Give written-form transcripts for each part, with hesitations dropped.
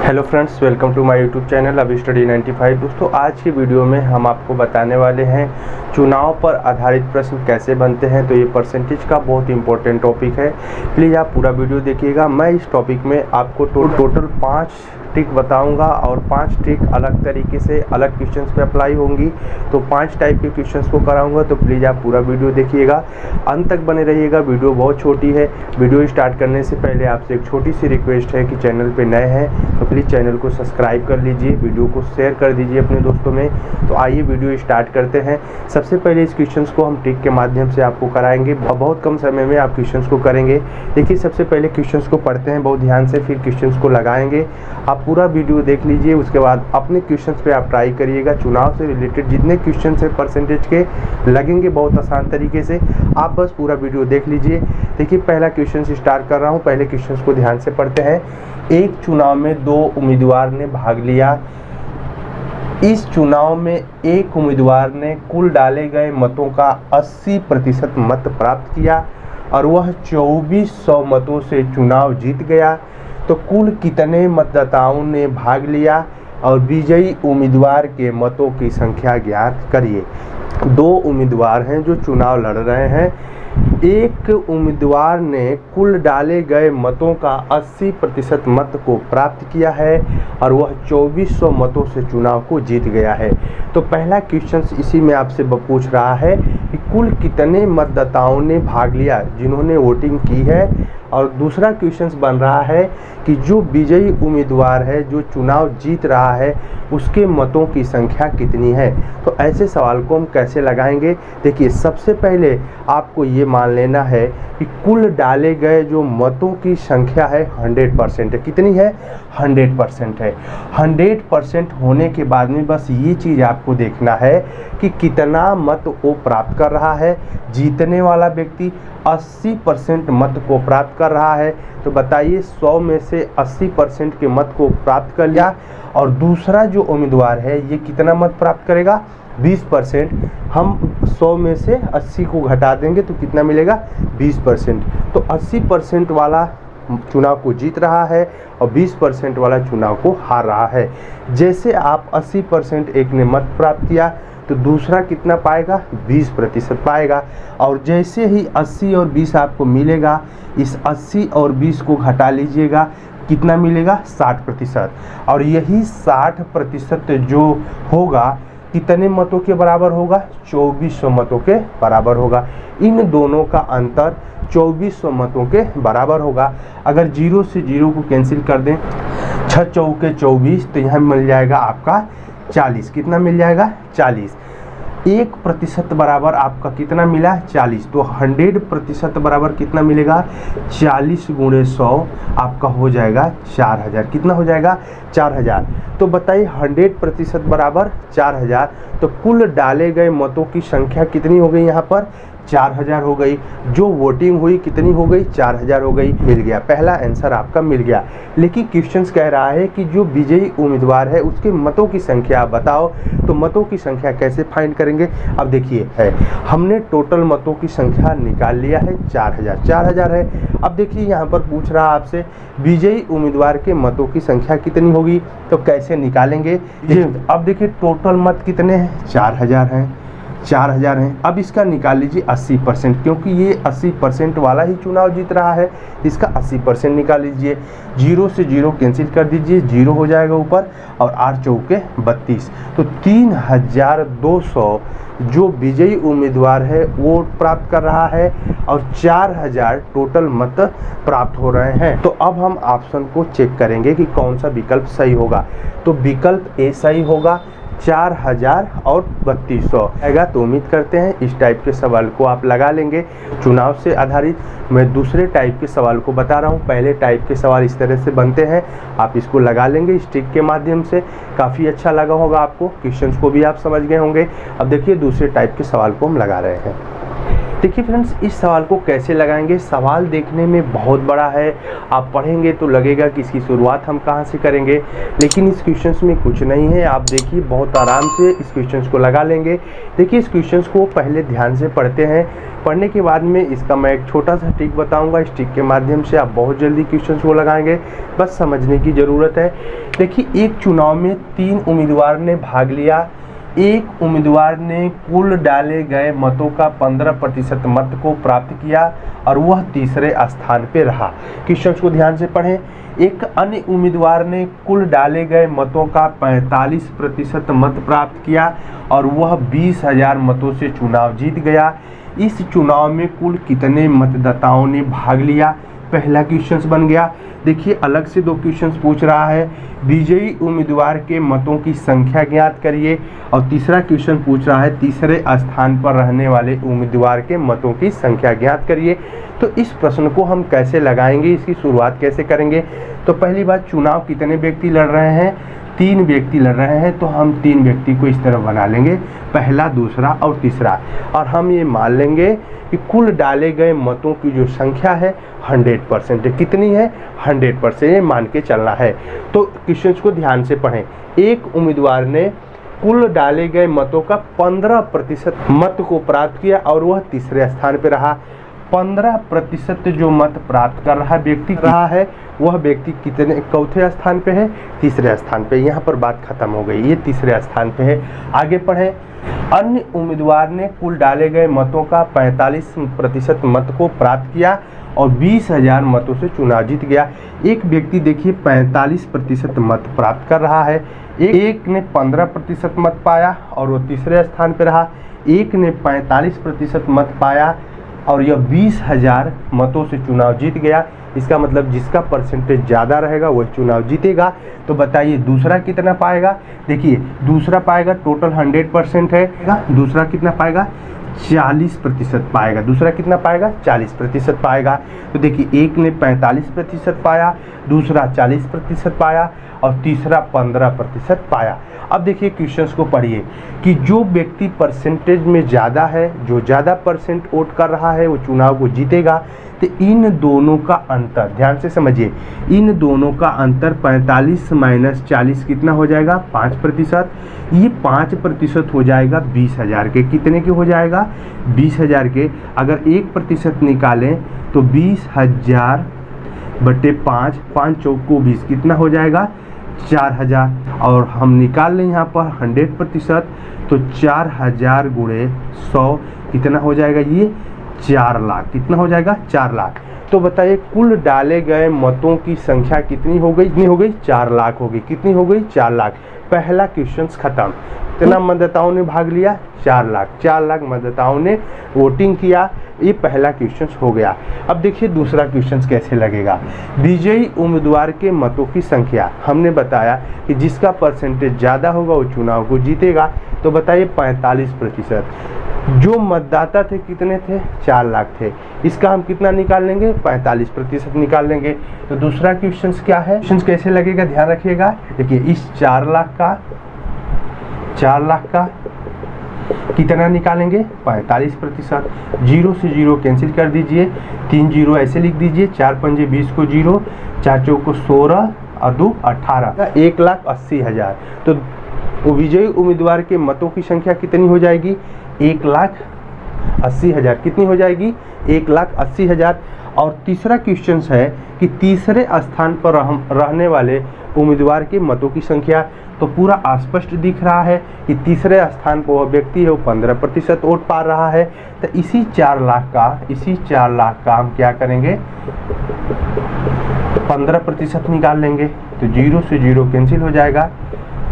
Hello friends, welcome to my YouTube channel अभी study 95। दोस्तों, आज की वीडियो में हम आपको बताने वाले हैं चुनाव पर आधारित प्रश्न कैसे बनते हैं। तो ये परसेंटेज का बहुत इंपॉर्टेंट टॉपिक है, प्लीज़ आप पूरा वीडियो देखिएगा। मैं इस टॉपिक में आपको टोटल 5 ट्रिक बताऊंगा और 5 ट्रिक अलग तरीके से अलग क्वेश्चंस पे अप्लाई होंगी। तो 5 टाइप के क्वेश्चंस को कराऊंगा, तो प्लीज़ आप पूरा वीडियो देखिएगा, अंत तक बने रहिएगा। वीडियो बहुत छोटी है। वीडियो स्टार्ट करने से पहले आपसे एक छोटी सी रिक्वेस्ट है कि चैनल पे नए हैं तो प्लीज़ चैनल को सब्सक्राइब कर लीजिए, वीडियो को शेयर कर दीजिए अपने दोस्तों में। तो आइए वीडियो स्टार्ट करते हैं। सबसे पहले इस क्वेश्चंस को हम ट्रिक के माध्यम से आपको कराएंगे और बहुत कम समय में आप क्वेश्चंस को करेंगे। देखिए, सबसे पहले क्वेश्चंस को पढ़ते हैं बहुत ध्यान से, फिर क्वेश्चंस को लगाएंगे। आप पूरा वीडियो देख लीजिए, उसके बाद अपने क्वेश्चंस पे आप ट्राई करिएगा। चुनाव से रिलेटेड जितने क्वेश्चन है परसेंटेज के लगेंगे बहुत आसान तरीके से, आप बस पूरा वीडियो देख लीजिए। देखिए, पहला क्वेश्चन स्टार्ट कर रहा हूँ। पहले क्वेश्चंस को ध्यान से पढ़ते हैं। एक चुनाव में 2 उम्मीदवार ने भाग लिया। इस चुनाव में एक उम्मीदवार ने कुल डाले गए मतों का 80% मत प्राप्त किया और वह 2400 मतों से चुनाव जीत गया। तो कुल कितने मतदाताओं ने भाग लिया और विजयी उम्मीदवार के मतों की संख्या ज्ञात करिए। 2 उम्मीदवार हैं जो चुनाव लड़ रहे हैं। एक उम्मीदवार ने कुल डाले गए मतों का 80% मत को प्राप्त किया है और वह 2400 मतों से चुनाव को जीत गया है। तो पहला क्वेश्चन इसी में आपसे पूछ रहा है कि कुल कितने मतदाताओं ने भाग लिया जिन्होंने वोटिंग की है, और दूसरा क्वेश्चन बन रहा है कि जो विजयी उम्मीदवार है, जो चुनाव जीत रहा है, उसके मतों की संख्या कितनी है। तो ऐसे सवाल को हम कैसे लगाएंगे। देखिए, सबसे पहले आपको ये मान लेना है कि कुल डाले गए जो मतों की संख्या है 100% है। कितनी है? 100% है। 100% होने के बाद में बस ये चीज़ आपको देखना है कि कितना मत वो प्राप्त कर रहा है। जीतने वाला व्यक्ति 80% मत को प्राप्त कर रहा है, तो बताइए 100 में से 80% के मत को प्राप्त कर लिया। और दूसरा जो उम्मीदवार है ये कितना मत प्राप्त करेगा? 20%। हम 100 में से 80 को घटा देंगे तो कितना मिलेगा? 20%। तो 80% वाला चुनाव को जीत रहा है और 20% वाला चुनाव को हार रहा है। जैसे आप 80% एक ने मत प्राप्त किया तो दूसरा कितना पाएगा? 20% पाएगा। और जैसे ही 80 और 20 आपको मिलेगा, इस 80 और 20 को घटा लीजिएगा, कितना मिलेगा? 60%। और यही 60% जो होगा कितने मतों के बराबर होगा? 2400 मतों के बराबर होगा। इन दोनों का अंतर 2400 मतों के बराबर होगा। अगर 0 से 0 को कैंसिल कर दें, 6 चौके 24, तो यहाँ मिल जाएगा आपका 40। कितना मिल जाएगा? 40। 1% बराबर आपका कितना मिला? 40। तो 100% बराबर कितना मिलेगा? 40 गुणे 100 आपका हो जाएगा 4000। कितना हो जाएगा? 4000। तो बताइए 100% बराबर 4000। तो कुल डाले गए मतों की संख्या कितनी हो गई? यहाँ पर 4000 हो गई। जो वोटिंग हुई कितनी हो गई? 4000 हो गई। मिल गया, पहला आंसर आपका मिल गया। लेकिन क्वेश्चंस कह रहा है कि जो विजयी उम्मीदवार है उसके मतों की संख्या आप बताओ। तो मतों की संख्या कैसे फाइंड करेंगे? अब देखिए, है हमने टोटल मतों की संख्या निकाल लिया है, 4000 है। अब देखिए, यहाँ पर पूछ रहा है आपसे विजयी उम्मीदवार के मतों की संख्या कितनी होगी, तो कैसे निकालेंगे। अब देखिए, टोटल मत कितने हैं? 4000 हैं। 4000 हैं। अब इसका निकाल लीजिए 80%, क्योंकि ये 80% वाला ही चुनाव जीत रहा है। इसका 80% निकाल लीजिए। 0 से 0 कैंसिल कर दीजिए, 0 हो जाएगा ऊपर, और 8 चौके 32। तो 3200 जो विजयी उम्मीदवार है वो प्राप्त कर रहा है और 4000 टोटल मत प्राप्त हो रहे हैं। तो अब हम ऑप्शन को चेक करेंगे कि कौन सा विकल्प सही होगा। तो विकल्प ए सही होगा, 4000 और 3200 आएगा। तो उम्मीद करते हैं इस टाइप के सवाल को आप लगा लेंगे। चुनाव से आधारित मैं दूसरे टाइप के सवाल को बता रहा हूँ। पहले टाइप के सवाल इस तरह से बनते हैं, आप इसको लगा लेंगे इस ट्रिक के माध्यम से। काफ़ी अच्छा लगा होगा आपको, क्वेश्चंस को भी आप समझ गए होंगे। अब देखिए, दूसरे टाइप के सवाल को हम लगा रहे हैं। देखिए फ्रेंड्स, इस सवाल को कैसे लगाएंगे, सवाल देखने में बहुत बड़ा है, आप पढ़ेंगे तो लगेगा कि इसकी शुरुआत हम कहाँ से करेंगे, लेकिन इस क्वेश्चंस में कुछ नहीं है। आप देखिए बहुत आराम से इस क्वेश्चंस को लगा लेंगे। देखिए इस क्वेश्चंस को पहले ध्यान से पढ़ते हैं, पढ़ने के बाद में इसका मैं एक छोटा सा ट्रिक बताऊंगा। इस ट्रिक के माध्यम से आप बहुत जल्दी क्वेश्चंस को लगाएंगे, बस समझने की ज़रूरत है। देखिए एक चुनाव में 3 उम्मीदवार ने भाग लिया। एक उम्मीदवार ने कुल डाले गए मतों का 15% मत को प्राप्त किया और वह तीसरे स्थान पे रहा। क्वेश्चन को ध्यान से पढ़ें। एक अन्य उम्मीदवार ने कुल डाले गए मतों का 45% मत प्राप्त किया और वह 20,000 मतों से चुनाव जीत गया। इस चुनाव में कुल कितने मतदाताओं ने भाग लिया? पहला क्वेश्चन बन गया। देखिए अलग से 2 क्वेश्चन पूछ रहा है, विजयी उम्मीदवार के मतों की संख्या ज्ञात करिए, और तीसरा क्वेश्चन पूछ रहा है तीसरे स्थान पर रहने वाले उम्मीदवार के मतों की संख्या ज्ञात करिए। तो इस प्रश्न को हम कैसे लगाएंगे, इसकी शुरुआत कैसे करेंगे? तो पहली बात, चुनाव कितने व्यक्ति लड़ रहे हैं? 3 व्यक्ति लड़ रहे हैं, तो हम 3 व्यक्ति को इस तरह बना लेंगे, पहला, दूसरा और तीसरा, और हम ये मान लेंगे कि कुल डाले गए मतों की जो संख्या है 100% है। कितनी है? 100%, ये मान के चलना है। तो क्वेश्चन को ध्यान से पढ़ें। एक उम्मीदवार ने कुल डाले गए मतों का 15% मत को प्राप्त किया और वह तीसरे स्थान पर रहा। 15% जो मत प्राप्त कर रहा व्यक्ति रहा है, वह व्यक्ति कितने चौथे स्थान पे है? तीसरे स्थान पे। यहाँ पर बात खत्म हो गई, ये तीसरे स्थान पे है। आगे पढ़ें। अन्य उम्मीदवार ने कुल डाले गए मतों का 45% मत को प्राप्त किया और 20,000 मतों से चुनाव जीत गया। एक व्यक्ति देखिए 45% मत प्राप्त कर रहा है, एक ने 15% मत पाया और वो तीसरे स्थान पर रहा। एक ने 45% मत पाया और यह 20,000 मतों से चुनाव जीत गया। इसका मतलब जिसका परसेंटेज ज़्यादा रहेगा वह चुनाव जीतेगा। तो बताइए दूसरा कितना पाएगा? देखिए दूसरा पाएगा, टोटल 100% है, दूसरा कितना पाएगा? 40% पाएगा। दूसरा कितना पाएगा? 40% पाएगा। तो देखिए एक ने 45% पाया, दूसरा 40% पाया और तीसरा 15% पाया। अब देखिए क्वेश्चंस को पढ़िए कि जो व्यक्ति परसेंटेज में ज़्यादा है, जो ज़्यादा परसेंट वोट कर रहा है, वो चुनाव को जीतेगा। तो इन दोनों का अंतर ध्यान से समझिए, इन दोनों का अंतर 45 - 40 कितना हो जाएगा? 5%। ये 5% हो जाएगा 20,000 के। कितने के हो जाएगा? 20,000 के। अगर 1% निकालें तो 20,000 बटे 5, 5 चौको 20, कितना हो जाएगा? 4,000। और हम निकाल लें यहाँ पर 100%, तो 4,000 गुणे 100 कितना हो जाएगा? ये 4 लाख। कितना हो जाएगा? 4 लाख। तो बताइए कुल डाले गए मतों की संख्या कितनी हो गई? कितनी हो गई? 4 लाख हो गई। कितनी हो गई? 4 लाख। पहला क्वेश्चन खत्म। कितना मतदाताओं ने भाग लिया? 4 लाख। 4 लाख मतदाताओं ने वोटिंग किया। ये पहला क्वेश्चन हो गया। अब देखिए दूसरा क्वेश्चन कैसे लगेगा। विजयी उम्मीदवार के मतों की संख्या, हमने बताया कि जिसका परसेंटेज ज़्यादा होगा वो चुनाव को जीतेगा। तो बताइए 45%। जो मतदाता थे कितने थे? 4 लाख थे। इसका हम कितना निकाल लेंगे? 45% निकाल लेंगे। तो दूसरा क्वेश्चन क्या है? क्वेश्चन कैसे लगेगा ध्यान रखिएगा। देखिए इस 4 लाख का कितना निकालेंगे? 45%। 0 से 0 कैंसिल कर दीजिए, 3 0 ऐसे लिख दीजिए, 4 पंजे 20 को 0, 4 चौको 16 और 2 18, 1,80,000। तो विजयी उम्मीदवार के मतों की संख्या कितनी हो जाएगी? 1,80,000। कितनी हो जाएगी? 1,80,000। और तीसरा क्वेश्चन है कि तीसरे स्थान पर रहने वाले उम्मीदवार के मतों की संख्या। तो पूरा स्पष्ट दिख रहा है कि तीसरे स्थान पर वह व्यक्ति है वो 15% वोट पा रहा है। तो इसी 4 लाख का हम क्या करेंगे? 15% निकाल लेंगे। तो 0 से 0 कैंसिल हो जाएगा,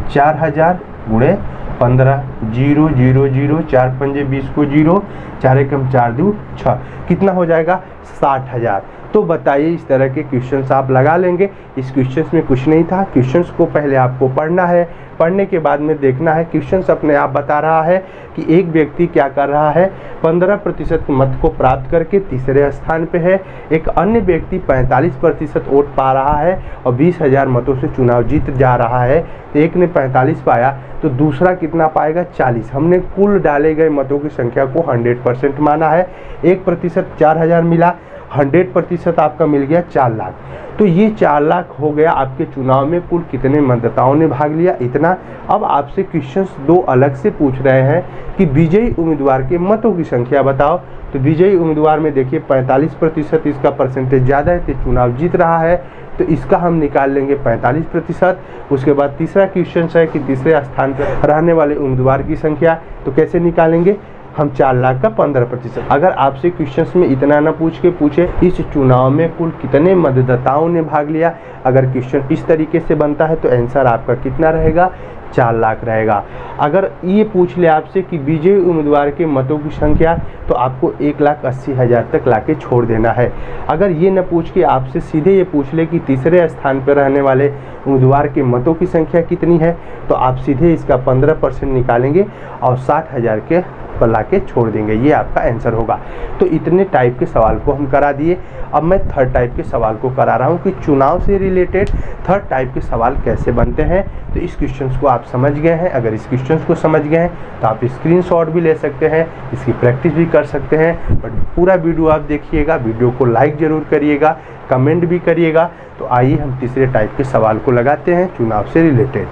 4,000 गुणे 15, 0 0 0, 4 पंजे 20 को 0, 4 एकम 4 2 6, कितना हो जाएगा? 60,000। तो बताइए, इस तरह के क्वेश्चंस आप लगा लेंगे। इस क्वेश्चंस में कुछ नहीं था, क्वेश्चंस को पहले आपको पढ़ना है, पढ़ने के बाद में देखना है। क्वेश्चंस अपने आप बता रहा है कि एक व्यक्ति क्या कर रहा है, 15% मत को प्राप्त करके तीसरे स्थान पे है। एक अन्य व्यक्ति 45% वोट पा रहा है और 20,000 मतों से चुनाव जीत जा रहा है। तो एक ने 45 पाया तो दूसरा कितना पाएगा, 40। हमने कुल डाले गए मतों की संख्या को 100% माना है। 1% 4,000 मिला, 100% आपका मिल गया 4 लाख। तो ये 4 लाख हो गया आपके चुनाव में कुल कितने मतदाताओं ने भाग लिया, इतना। अब आपसे क्वेश्चंस दो अलग से पूछ रहे हैं कि विजयी उम्मीदवार के मतों की संख्या बताओ। तो विजयी उम्मीदवार में देखिए 45% इसका परसेंटेज ज़्यादा है तो चुनाव जीत रहा है, तो इसका हम निकाल लेंगे 45%। उसके बाद तीसरा क्वेश्चन है कि तीसरे स्थान पर रहने वाले उम्मीदवार की संख्या, तो कैसे निकालेंगे हम, 4 लाख का 15%। अगर आपसे क्वेश्चंस में इतना ना पूछे इस चुनाव में कुल कितने मतदाताओं ने भाग लिया, अगर क्वेश्चन इस तरीके से बनता है तो आंसर आपका कितना रहेगा, 4 लाख रहेगा। अगर ये पूछ ले आपसे कि विजयी उम्मीदवार के मतों की संख्या, तो आपको 1,80,000 तक लाके छोड़ देना है। अगर ये न पूछ के आपसे सीधे ये पूछ ले कि तीसरे स्थान पर रहने वाले उम्मीदवार के मतों की संख्या कितनी है, तो आप सीधे इसका 15% निकालेंगे और 60,000 के पर लाके छोड़ देंगे, ये आपका आंसर होगा। तो इतने टाइप के सवाल को हम करा दिए। अब मैं थर्ड टाइप के सवाल को करा रहा हूँ कि चुनाव से रिलेटेड थर्ड टाइप के सवाल कैसे बनते हैं। तो इस क्वेश्चंस को आप समझ गए हैं। अगर इस क्वेश्चंस को समझ गए हैं तो आप स्क्रीनशॉट भी ले सकते हैं, इसकी प्रैक्टिस भी कर सकते हैं। बट पूरा वीडियो आप देखिएगा, वीडियो को लाइक ज़रूर करिएगा, कमेंट भी करिएगा। तो आइए हम तीसरे टाइप के सवाल को लगाते हैं चुनाव से रिलेटेड।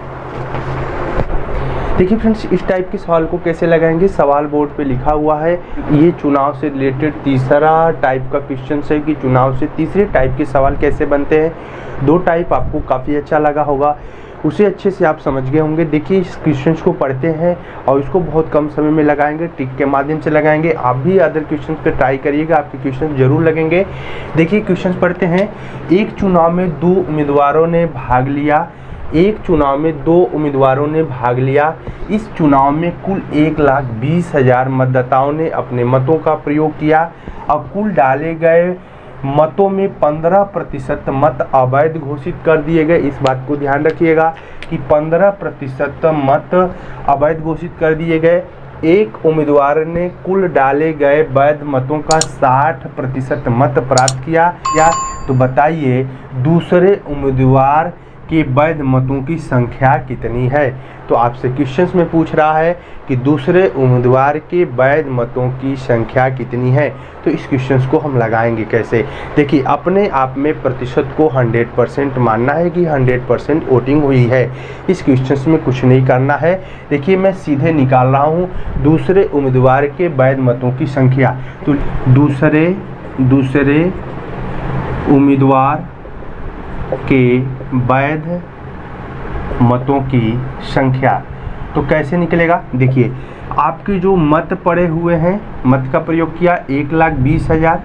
देखिए फ्रेंड्स, इस टाइप के सवाल को कैसे लगाएंगे, सवाल बोर्ड पे लिखा हुआ है। ये चुनाव से रिलेटेड तीसरा टाइप का क्वेश्चन है कि चुनाव से तीसरे टाइप के सवाल कैसे बनते हैं। 2 टाइप आपको काफ़ी अच्छा लगा होगा, उसे अच्छे से आप समझ गए होंगे। देखिए, इस क्वेश्चन को पढ़ते हैं और इसको बहुत कम समय में लगाएंगे, टिक के माध्यम से लगाएंगे। आप भी अदर क्वेश्चन पे ट्राई करिएगा, आपके क्वेश्चन जरूर लगेंगे। देखिए क्वेश्चन पढ़ते हैं। एक चुनाव में 2 उम्मीदवारों ने भाग लिया। एक चुनाव में 2 उम्मीदवारों ने भाग लिया। इस चुनाव में कुल 1,20,000 मतदाताओं ने अपने मतों का प्रयोग किया और कुल डाले गए मतों में 15% मत अवैध घोषित कर दिए गए। इस बात को ध्यान रखिएगा कि 15% मत अवैध घोषित कर दिए गए। एक उम्मीदवार ने कुल डाले गए वैध मतों का 60% मत प्राप्त किया। तो बताइए दूसरे उम्मीदवार कि वैध मतों की संख्या कितनी है। तो आपसे क्वेश्चंस में पूछ रहा है कि दूसरे उम्मीदवार के वैध मतों की संख्या कितनी है। तो इस क्वेश्चंस को हम लगाएंगे कैसे। देखिए, अपने आप में प्रतिशत को 100% मानना है कि 100% वोटिंग हुई है। इस क्वेश्चंस में कुछ नहीं करना है। देखिए, मैं सीधे निकाल रहा हूँ दूसरे उम्मीदवार के वैध मतों की संख्या। तो दूसरे उम्मीदवार के वैध मतों की संख्या तो कैसे निकलेगा। देखिए, आपके जो मत पड़े हुए हैं, मत का प्रयोग किया 1,20,000,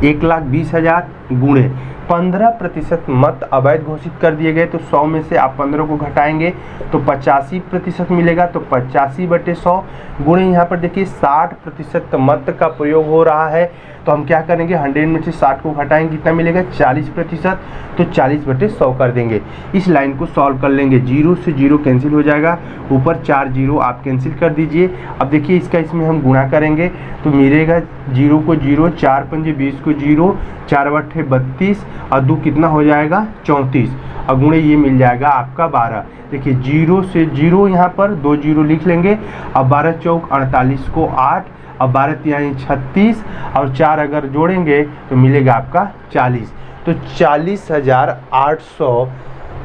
1,20,000 गुणे 15% मत अवैध घोषित कर दिए गए। तो 100 में से आप 15 को घटाएंगे तो 85% मिलेगा। तो 85/100 गुणे यहाँ पर देखिए 60% मत का प्रयोग हो रहा है। तो हम क्या करेंगे, 100 में से 60 को घटाएंगे, कितना मिलेगा 40%। तो 40/100 कर देंगे। इस लाइन को सॉल्व कर लेंगे, 0 से 0 कैंसिल हो जाएगा, ऊपर 4 0 आप कैंसिल कर दीजिए। अब देखिए इसका इसमें हम गुणा करेंगे तो मिलेगा 0 को 0, 4 पंजे 20 को 0, 4 बट्ठे 32 और 2 कितना हो जाएगा 34 और गुणे ये मिल जाएगा आपका 12। देखिए 0 से 0 यहाँ पर 2 0 लिख लेंगे। अब 12 चौक 48 को 8 और 12 तिहाई 36 और 4 अगर जोड़ेंगे तो मिलेगा आपका 40। तो 40,800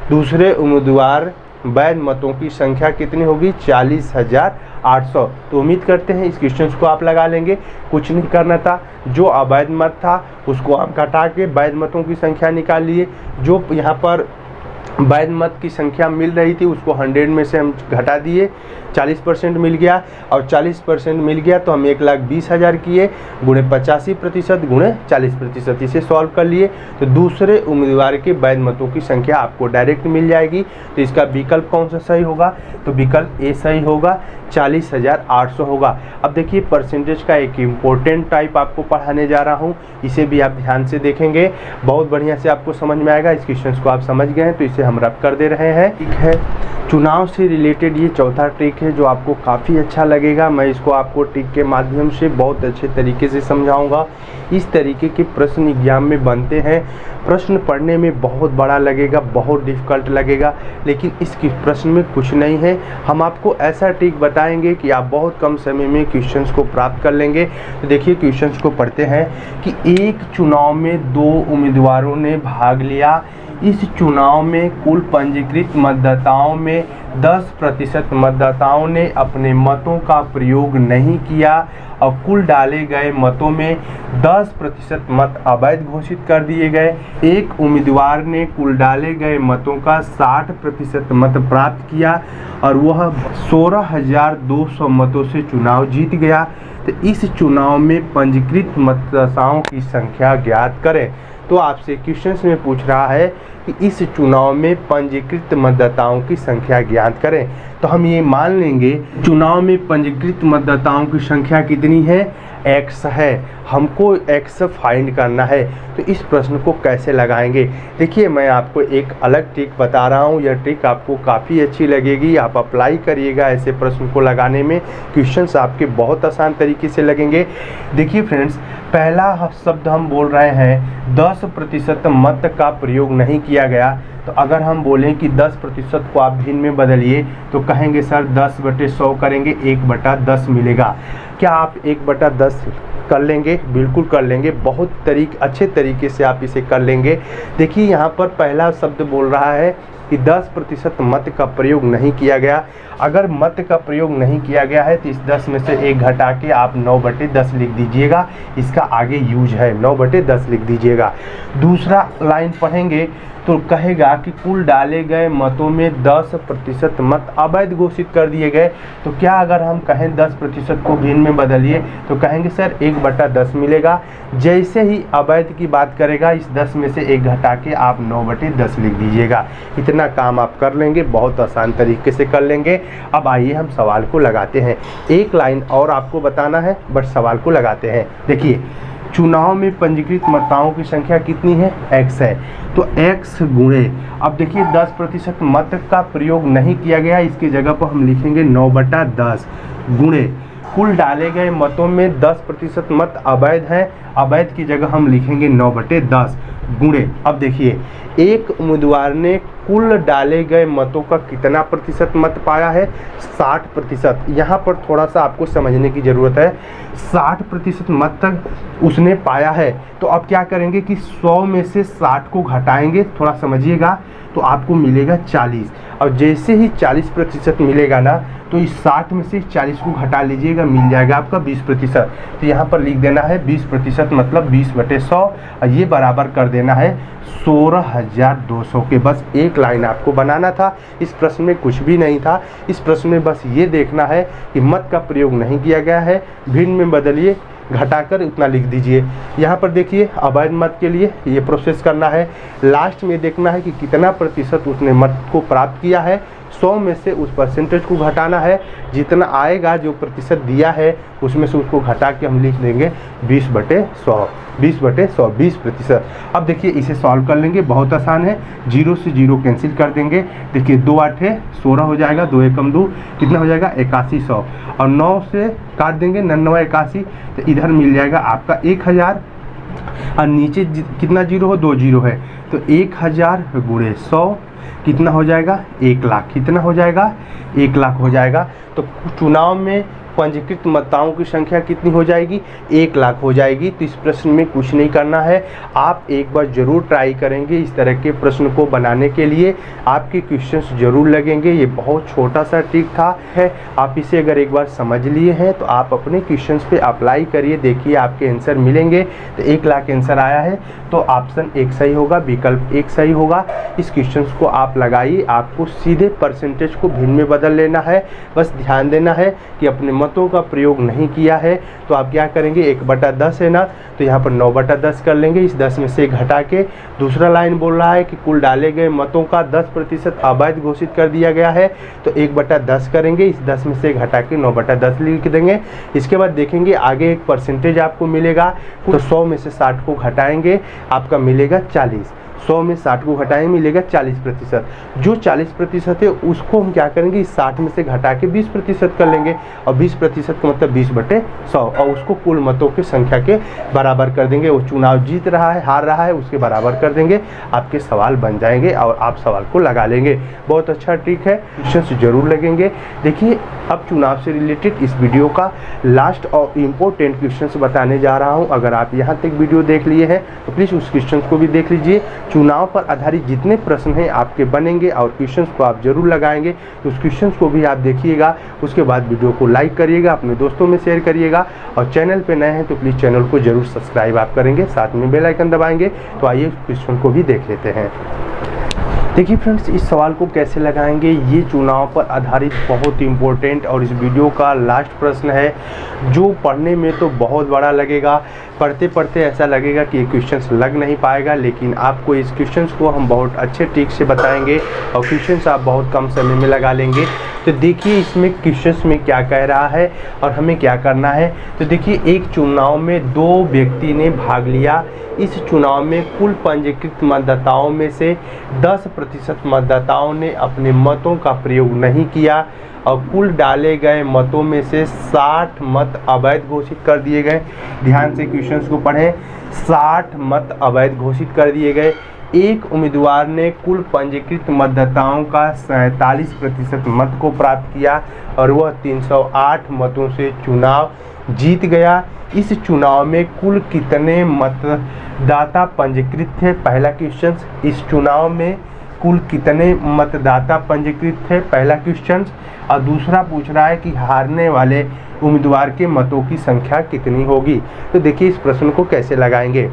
दूसरे उम्मीदवार वैध मतों की संख्या कितनी होगी, 40,800। तो उम्मीद करते हैं इस क्वेश्चन को आप लगा लेंगे। कुछ नहीं करना था, जो अवैध मत था उसको आप घटा के वैध मतों की संख्या निकाल लिए। जो यहाँ पर वैध मत की संख्या मिल रही थी, उसको 100 में से हम घटा दिए, 40% मिल गया, और 40% मिल गया तो हम 1,20,000 किए गुणे 85% गुणे 40%, इसे सॉल्व कर लिए तो दूसरे उम्मीदवार के वैध मतों की संख्या आपको डायरेक्ट मिल जाएगी। तो इसका विकल्प कौन सा सही होगा? तो विकल्प ए सही होगा, 40,800 होगा। अब देखिए परसेंटेज का एक इम्पोर्टेंट टाइप आपको पढ़ाने जा रहा हूँ, इसे भी आप ध्यान से देखेंगे, बहुत बढ़िया से आपको समझ में आएगा। इस क्वेश्चन को आप समझ गए हैं तो इसे हम रब कर दे रहे हैं। ठीक है, चुनाव से रिलेटेड ये चौथा ट्रिक है जो आपको काफ़ी अच्छा लगेगा। मैं इसको आपको ट्रिक के माध्यम से बहुत अच्छे तरीके से समझाऊंगा। इस तरीके के प्रश्न एग्जाम में बनते हैं, प्रश्न पढ़ने में बहुत बड़ा लगेगा, बहुत डिफ़िकल्ट लगेगा, लेकिन इस प्रश्न में कुछ नहीं है। हम आपको ऐसा ट्रिक बताएंगे कि आप बहुत कम समय में क्वेश्चंस को प्राप्त कर लेंगे। तो देखिए क्वेश्चंस को पढ़ते हैं कि एक चुनाव में 2 उम्मीदवारों ने भाग लिया। इस चुनाव में कुल पंजीकृत मतदाताओं में 10% मतदाताओं ने अपने मतों का प्रयोग नहीं किया और कुल डाले गए मतों में 10% मत अवैध घोषित कर दिए गए। एक उम्मीदवार ने कुल डाले गए मतों का 60% मत प्राप्त किया और वह 16,200 मतों से चुनाव जीत गया। तो इस चुनाव में पंजीकृत मतदाताओं की संख्या ज्ञात करें। तो आपसे क्वेश्चन में पूछ रहा है कि इस चुनाव में पंजीकृत मतदाताओं की संख्या ज्ञात करें। तो हम ये मान लेंगे चुनाव में पंजीकृत मतदाताओं की संख्या कितनी है? x है, हमको x फाइंड करना है। तो इस प्रश्न को कैसे लगाएंगे? देखिए मैं आपको एक अलग ट्रिक बता रहा हूँ, यह ट्रिक आपको काफ़ी अच्छी लगेगी, आप अप्लाई करिएगा ऐसे प्रश्न को लगाने में, क्वेश्चंस आपके बहुत आसान तरीके से लगेंगे। देखिए फ्रेंड्स, पहला शब्द हम बोल रहे हैं 10% मत का प्रयोग नहीं किया गया। तो अगर हम बोलें कि 10% को आप भिन्न में बदलिए तो कहेंगे सर 10/100 करेंगे, 1/10 मिलेगा। क्या आप 1/10 कर लेंगे? बिल्कुल कर लेंगे, बहुत अच्छे तरीके से आप इसे कर लेंगे। देखिए यहाँ पर पहला शब्द बोल रहा है कि 10% मत का प्रयोग नहीं किया गया। अगर मत का प्रयोग नहीं किया गया है तो इस 10 में से 1 घटा के आप 9/10 लिख दीजिएगा, इसका आगे यूज है, 9/10 लिख दीजिएगा। दूसरा लाइन पढ़ेंगे तो कहेगा कि कुल डाले गए मतों में 10% मत अवैध घोषित कर दिए गए। तो क्या अगर हम कहें 10% को भिन्न में बदलिए तो कहेंगे सर 1/10 मिलेगा। जैसे ही अवैध की बात करेगा इस 10 में से 1 घटा के आप 9/10 लिख दीजिएगा। इतना काम आप कर लेंगे, बहुत आसान तरीके से कर लेंगे। अब आइए हम सवाल को लगाते हैं। एक लाइन और आपको बताना है बट सवाल को लगाते हैं। देखिए चुनाव में पंजीकृत मतदाताओं की संख्या कितनी है? x है, तो x गुणे, अब देखिए 10% मत का प्रयोग नहीं किया गया, इसकी जगह पर हम लिखेंगे 9/10 गुणे कुल डाले गए मतों में 10% मत अवैध है, अवैध की जगह हम लिखेंगे 9/10 गुणे। अब देखिए एक उम्मीदवार ने कुल डाले गए मतों का कितना प्रतिशत मत पाया है? 60%। यहाँ पर थोड़ा सा आपको समझने की ज़रूरत है, 60% मत तक उसने पाया है। तो अब क्या करेंगे कि 100 में से 60 को घटाएंगे, थोड़ा समझिएगा, तो आपको मिलेगा 40। और जैसे ही 40% मिलेगा ना तो इस 60 में से 40 को घटा लीजिएगा, मिल जाएगा आपका 20%। तो यहाँ पर लिख देना है 20% मतलब 20/100 और ये बराबर कर देना है 16,200 के। बस एक लाइन आपको बनाना था, इस प्रश्न में कुछ भी नहीं था। इस प्रश्न में बस ये देखना है कि मत का प्रयोग नहीं किया गया है, भिन्न में बदलिए, घटाकर उतना लिख दीजिए। यहाँ पर देखिए अवैध मत के लिए ये प्रोसेस करना है, लास्ट में देखना है कि कितना प्रतिशत उसने मत को प्राप्त किया है, 100 में से उस परसेंटेज को घटाना है, जितना आएगा जो प्रतिशत दिया है उसमें से उसको घटा के हम लिख देंगे 20/100, 20/100, 20%। अब देखिए इसे सॉल्व कर लेंगे, बहुत आसान है, 0 से 0 कैंसिल कर देंगे। देखिए 2 8 16 हो जाएगा, 2 एकम 2 कितना हो जाएगा 8100, और 9 से काट देंगे 99 81, तो इधर मिल जाएगा आपका 1000 और नीचे कितना जीरो हो? 2 जीरो है, तो 1000 गुणे 100 कितना हो जाएगा? 1 लाख। कितना हो जाएगा? 1 लाख हो जाएगा। तो चुनाव में पंजीकृत मतदाताओं की संख्या कितनी हो जाएगी, 1 लाख हो जाएगी। तो इस प्रश्न में कुछ नहीं करना है, आप एक बार ज़रूर ट्राई करेंगे इस तरह के प्रश्न को बनाने के लिए, आपके क्वेश्चंस जरूर लगेंगे। ये बहुत छोटा सा ट्रिक था है, आप इसे अगर एक बार समझ लिए हैं तो आप अपने क्वेश्चंस पे अप्लाई करिए, देखिए आपके आंसर मिलेंगे। तो 1 लाख आंसर आया है तो ऑप्शन 1 सही होगा, विकल्प 1 सही होगा। इस क्वेश्चंस को आप लगाइए, आपको सीधे परसेंटेज को भिन्न में बदल लेना है। बस ध्यान देना है कि अपने मतों का प्रयोग नहीं किया है तो आप क्या करेंगे, 1/10 है ना, तो यहाँ पर 9/10 कर लेंगे। इस 10 में से घटा के दूसरा लाइन बोल रहा है कि कुल डाले गए मतों का 10% अवैध घोषित कर दिया गया है, तो 1/10 करेंगे। इस 10 में से घटा के 9/10 लिख देंगे। इसके बाद देखेंगे आगे एक परसेंटेज आपको मिलेगा, तो 100 में से 60 को घटाएंगे, आपका मिलेगा 40। 100 में 60 को घटाएंगे, मिलेगा 40%। जो 40% है उसको हम क्या करेंगे, इस 60 में से घटा के 20% कर लेंगे, और 20% का मतलब 20/100, और उसको कुल मतों की संख्या के बराबर कर देंगे। वो चुनाव जीत रहा है हार रहा है उसके बराबर कर देंगे, आपके सवाल बन जाएंगे और आप सवाल को लगा लेंगे। बहुत अच्छा ट्रिक है, क्वेश्चन जरूर लगेंगे। देखिए अब चुनाव से रिलेटेड इस वीडियो का लास्ट और इम्पोर्टेंट क्वेश्चन बताने जा रहा हूँ। अगर आप यहाँ तक वीडियो देख लिए हैं तो प्लीज़ उस क्वेश्चन को भी देख लीजिए। चुनाव पर आधारित जितने प्रश्न हैं आपके बनेंगे और क्वेश्चंस को आप जरूर लगाएंगे, तो उस क्वेश्चंस को भी आप देखिएगा। उसके बाद वीडियो को लाइक करिएगा, अपने दोस्तों में शेयर करिएगा, और चैनल पे नए हैं तो प्लीज़ चैनल को जरूर सब्सक्राइब आप करेंगे, साथ में बेल आइकन दबाएंगे। तो आइए क्वेश्चन को भी देख लेते हैं। देखिए फ्रेंड्स, इस सवाल को कैसे लगाएंगे, ये चुनाव पर आधारित बहुत इम्पोर्टेंट और इस वीडियो का लास्ट प्रश्न है, जो पढ़ने में तो बहुत बड़ा लगेगा, पढ़ते पढ़ते ऐसा लगेगा कि ये क्वेश्चंस लग नहीं पाएगा, लेकिन आपको इस क्वेश्चंस को हम बहुत अच्छे ट्रिक से बताएंगे और क्वेश्चंस आप बहुत कम समय में लगा लेंगे। तो देखिए इसमें क्वेश्चंस में क्या कह रहा है और हमें क्या करना है। तो देखिए एक चुनाव में 2 व्यक्ति ने भाग लिया। इस चुनाव में कुल पंजीकृत मतदाताओं में से 10% मतदाताओं ने अपने मतों का प्रयोग नहीं किया, और कुल डाले गए मतों में से 60 मत अवैध घोषित कर दिए गए। ध्यान से क्वेश्चंस को पढ़ें, 60 मत अवैध घोषित कर दिए गए। एक उम्मीदवार ने कुल पंजीकृत मतदाताओं का 47% मत को प्राप्त किया और वह 308 मतों से चुनाव जीत गया। इस चुनाव में कुल कितने मतदाता पंजीकृत थे, पहला क्वेश्चन। इस चुनाव में कुल कितने मतदाता पंजीकृत थे, पहला क्वेश्चन। और दूसरा पूछ रहा है कि हारने वाले उम्मीदवार के मतों की संख्या कितनी होगी। तो देखिए इस प्रश्न को कैसे लगाएंगे।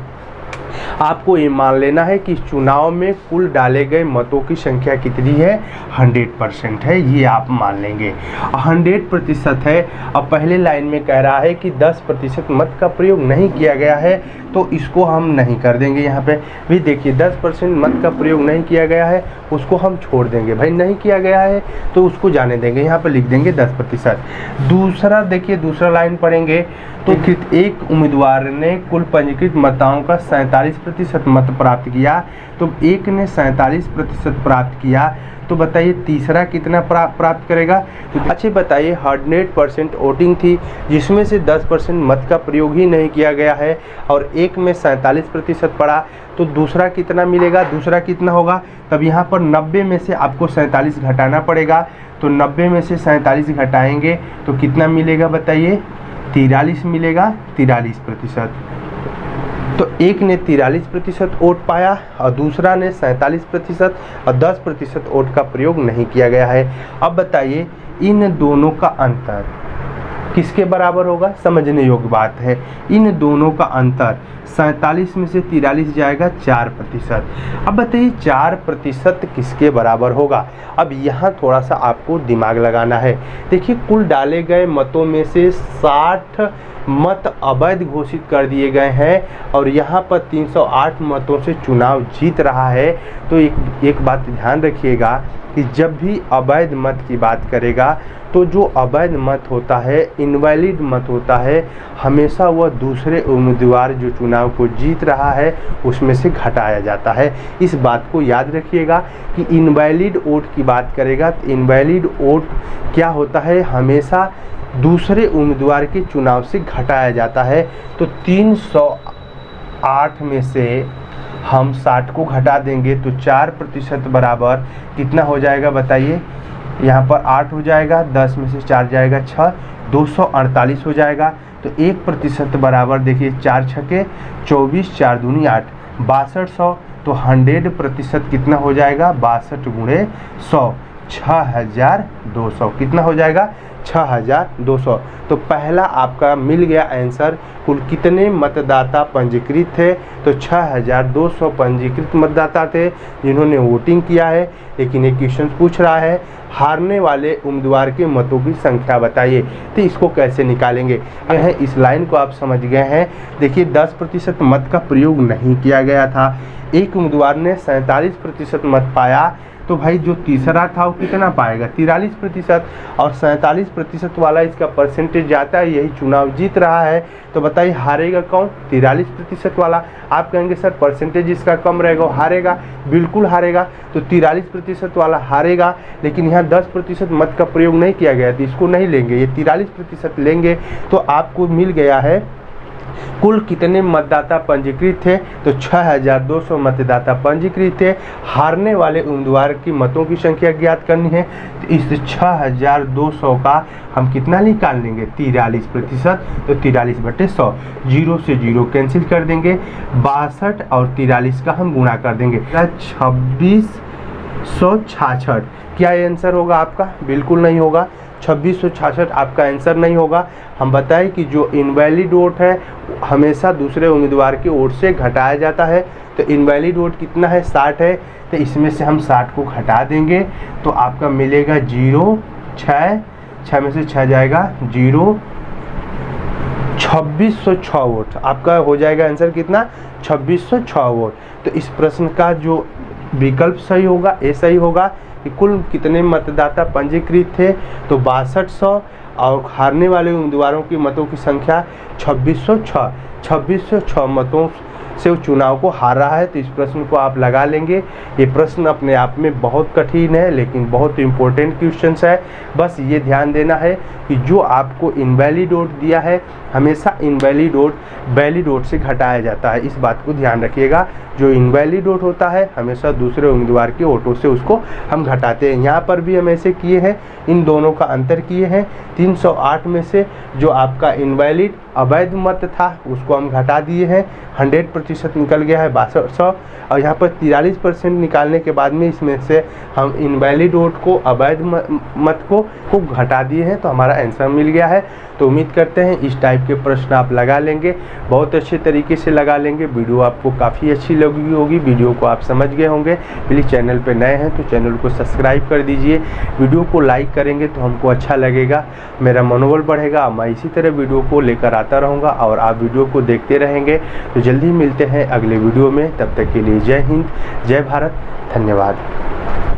आपको ये मान लेना है कि चुनाव में कुल डाले गए मतों की संख्या कितनी है, 100% है, ये आप मान लेंगे। 100% है। अब पहले लाइन में कह रहा है कि 10% मत का प्रयोग नहीं किया गया है, तो इसको हम नहीं कर देंगे। यहाँ पे भी देखिए 10% मत का प्रयोग नहीं किया गया है, उसको हम छोड़ देंगे। भाई नहीं किया गया है तो उसको जाने देंगे, यहाँ पर लिख देंगे 10%। दूसरा देखिए, दूसरा लाइन पढ़ेंगे तो एक उम्मीदवार ने कुल पंजीकृत मतदाताओं का 47% मत प्राप्त किया, तो एक ने 47% प्राप्त किया, तो बताइए तीसरा कितना प्राप्त करेगा। अच्छा बताइए 100% वोटिंग थी, जिसमें से 10% मत का प्रयोग ही नहीं किया गया है और एक में 47% पड़ा, तो दूसरा कितना मिलेगा, दूसरा कितना होगा। तब यहाँ पर 90 में से आपको 47 घटाना पड़ेगा, तो 90 में से 47 घटाएंगे तो कितना मिलेगा बताइए, 43 मिलेगा, 43%। तो एक ने 43% वोट पाया और दूसरा ने 47% और 10% वोट का प्रयोग नहीं किया गया है। अब बताइए इन दोनों का अंतर किसके बराबर होगा, समझने योग्य बात है। इन दोनों का अंतर 47 में से 43 जाएगा 4%। अब बताइए 4% किसके बराबर होगा। अब यहाँ थोड़ा सा आपको दिमाग लगाना है। देखिए कुल डाले गए मतों में से 60 मत अवैध घोषित कर दिए गए हैं और यहाँ पर 308 मतों से चुनाव जीत रहा है। तो एक बात ध्यान रखिएगा कि जब भी अवैध मत की बात करेगा तो जो अवैध मत होता है, इनवैलिड मत होता है, हमेशा वह दूसरे उम्मीदवार जो चुनाव को जीत रहा है उसमें से घटाया जाता है। इस बात को याद रखिएगा कि इनवैलिड वोट की बात करेगा तो इनवैलिड वोट क्या होता है, हमेशा दूसरे उम्मीदवार के चुनाव से घटाया जाता है। तो 308 में से हम 60 को घटा देंगे तो 4% बराबर कितना हो जाएगा बताइए। यहाँ पर 8 हो जाएगा, 10 में से 4 जाएगा 6, 248 हो जाएगा। तो 1% बराबर देखिए 4 छके 24, 4 दूनी 8, 6200। तो 100% कितना हो जाएगा 62 गुणे 100, 6200। कितना हो जाएगा 6200। तो पहला आपका मिल गया आंसर। कुल कितने मतदाता पंजीकृत थे? तो 6200 पंजीकृत मतदाता थे जिन्होंने वोटिंग किया है। लेकिन एक क्वेश्चन पूछ रहा है हारने वाले उम्मीदवार के मतों की संख्या बताइए। तो इसको कैसे निकालेंगे? इस लाइन को आप समझ गए हैं। देखिए 10% मत का प्रयोग नहीं किया गया था। एक उम्मीदवार ने 47% मत पाया, तो भाई जो तीसरा था वो कितना पाएगा 43%, और 47% वाला इसका परसेंटेज जाता है, यही चुनाव जीत रहा है। तो बताइए हारेगा कौन? 43% वाला। आप कहेंगे सर परसेंटेज इसका कम रहेगा, वो हारेगा। बिल्कुल हारेगा। तो 43% वाला हारेगा, लेकिन यहाँ 10% मत का प्रयोग नहीं किया गया, तो इसको नहीं लेंगे, ये 43% लेंगे। तो आपको मिल गया है कुल कितने मतदाता पंजीकृत थे? तो 6200 मतदाता पंजीकृत थे। हारने वाले उम्मीदवार की मतों की संख्या ज्ञात करनी है। तो इस 6200 का हम कितना निकाल लेंगे 43%। तो 43/100, 0 से 0 कैंसिल कर देंगे। 62 और 43 का हम गुणा कर देंगे 2666। क्या आंसर होगा आपका? बिल्कुल नहीं होगा। 2666 आपका आंसर नहीं होगा। हम बताएं कि जो इनवैलिड वोट है हमेशा दूसरे उम्मीदवार के वोट से घटाया जाता है। तो इनवैलिड वोट कितना है 60 है। तो इसमें से हम 60 को घटा देंगे तो आपका मिलेगा 0, 6 में से 6 जाएगा 0, 2606 वोट आपका हो जाएगा आंसर। कितना? 2606 वोट। तो इस प्रश्न का जो विकल्प सही होगा ए सही होगा कि कुल कितने मतदाता पंजीकृत थे? तो 6200, और हारने वाले उम्मीदवारों की मतों की संख्या 2606 मतों से वो चुनाव को हार रहा है। तो इस प्रश्न को आप लगा लेंगे। ये प्रश्न अपने आप में बहुत कठिन है, लेकिन बहुत इंपॉर्टेंट क्वेश्चन है। बस ये ध्यान देना है कि जो आपको इनवैलिड वोट दिया है हमेशा इनवैलिड वोट वैलिड वोट से घटाया जाता है। इस बात को ध्यान रखिएगा। जो इनवैलिड वोट होता है हमेशा दूसरे उम्मीदवार के वोटों से उसको हम घटाते हैं। यहाँ पर भी हम ऐसे किए हैं, इन दोनों का अंतर किए हैं। 308 में से जो आपका इनवैलिड अवैध मत था उसको हम घटा दिए हैं। 100% निकल गया है 6200, और यहाँ पर 43% निकालने के बाद में इसमें से हम इनवैलिड वोट को अवैध मत को घटा दिए हैं। तो हमारा आंसर मिल गया है। तो उम्मीद करते हैं इस टाइप के प्रश्न आप लगा लेंगे, बहुत अच्छे तरीके से लगा लेंगे। वीडियो आपको काफ़ी अच्छी लगी होगी, वीडियो को आप समझ गए होंगे। प्लीज़ चैनल पे नए हैं तो चैनल को सब्सक्राइब कर दीजिए। वीडियो को लाइक करेंगे तो हमको अच्छा लगेगा, मेरा मनोबल बढ़ेगा। मैं इसी तरह वीडियो को लेकर आता रहूँगा और आप वीडियो को देखते रहेंगे। तो जल्दी मिलते हैं अगले वीडियो में, तब तक के लिए जय हिंद, जय भारत, धन्यवाद।